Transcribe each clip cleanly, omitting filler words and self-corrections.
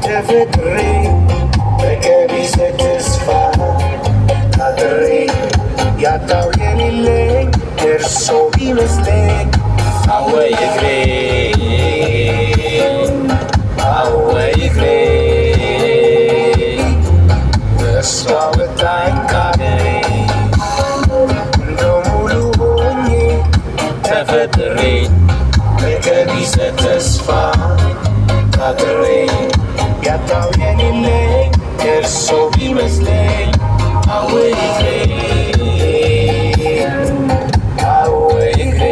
ተፈጥሬ በቀቢጸ ተስፋ ታጥሬ ያጣው የሌለኝ ደርሶ ቢመስለኝ አወይ እግሬ አወይ እግሬ እሷ ወጣኝ ካገሬ እንደው ሙሉ ሆኜ ተፈጥሬ በቀቢጸ ተስፋ ታጥሬ ያጣው የሌለኝ ደርሶ ቢመስለኝ አወይ እግሬ አወይ እግሬ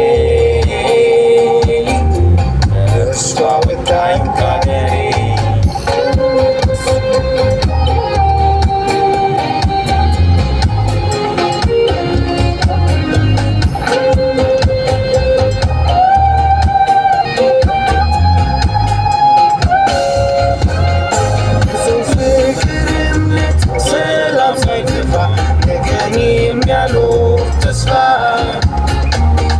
እሷ ወጣኝ ካገሬ ተስፋ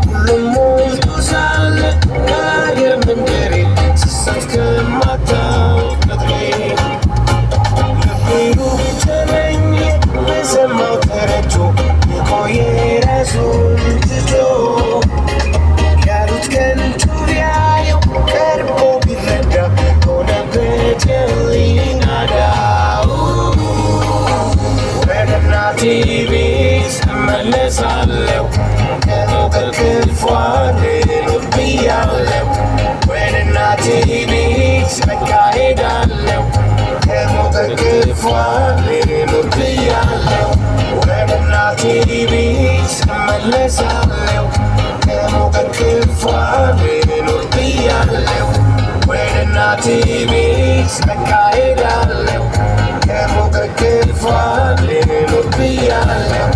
ሁሉም ሞልቶ ሳለ ከአየር መንገሬ ስሳት ከማታውቅ ቀጥሬ ልቤ ተመኘ በሰማው ተረቶ የቆየ ራሱን ትቶ ያሉት ከንቱ ቢያየው ቀርቦ ቢረዳ ሆነበት የሊናዳው ወደ እናቴ ቤት እመለሳለሁ ከክፉ ልኑር ብያለሁ ወደ እናቴ ቤት በቃ ሄዳለሁ ከሞቀ ክፉ ልኑር ብያለሁ ወደ እናቴ ቤት እመለሳለሁ ከሞቀ ክፉ ልኑር ብያለሁ ወደ እናቴ ቤት በቃ ሄዳለሁ ከሞቀ ክፉ ልኑር ብያለሁ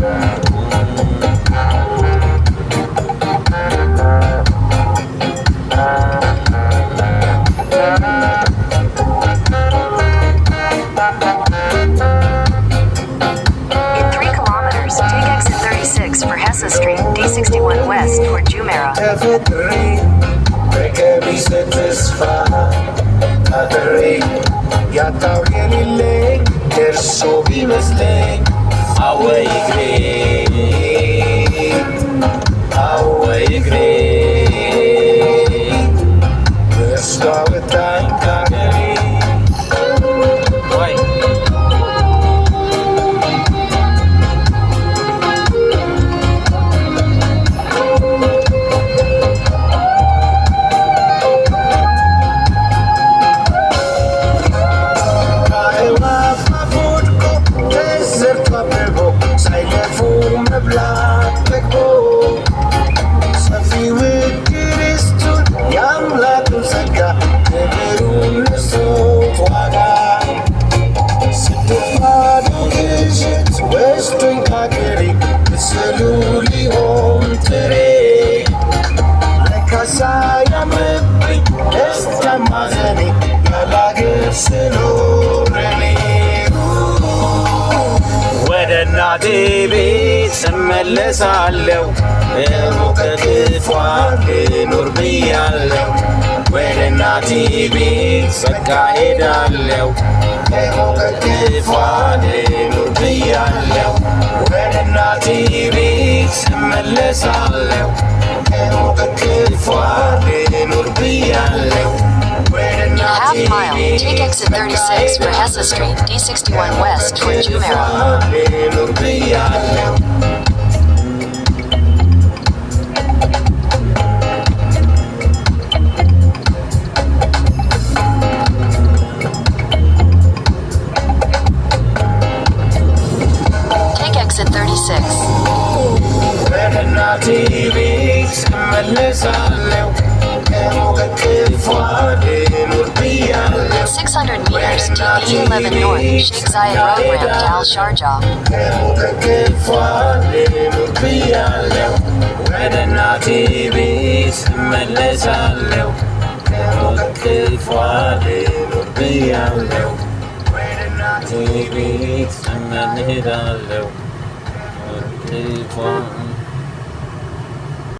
for Hessa Street, D61 West toward Jumeirah. ተፈጥሬ በቀቢጸ ተስፋ ታጥሬ ያጣው የሌለኝ ደርሶ ቢመስለኝ አወይ እግሬ አወይ እግሬ እሷ ወጣኝ ካገሬ ወደ እናቴ ቤት እመለሳለሁ ከሞቀ ክፉ ልኑር ብያለሁ ወደ እናቴ ቤት በቃ ሄዳለሁ ከሞቀ ክፉ ልኑር ብያለሁ ወደ እናቴ ቤት እመለሳለሁ ከሞቀ ክፉ ልኑር ብያለሁ Half mile, take exit 36 for Hessa Street, D61 West toward Jumeirah. Take exit 36. 600 meters, DE11 North, Sheikh Zayed Road ramp to Al Sharjah. TV,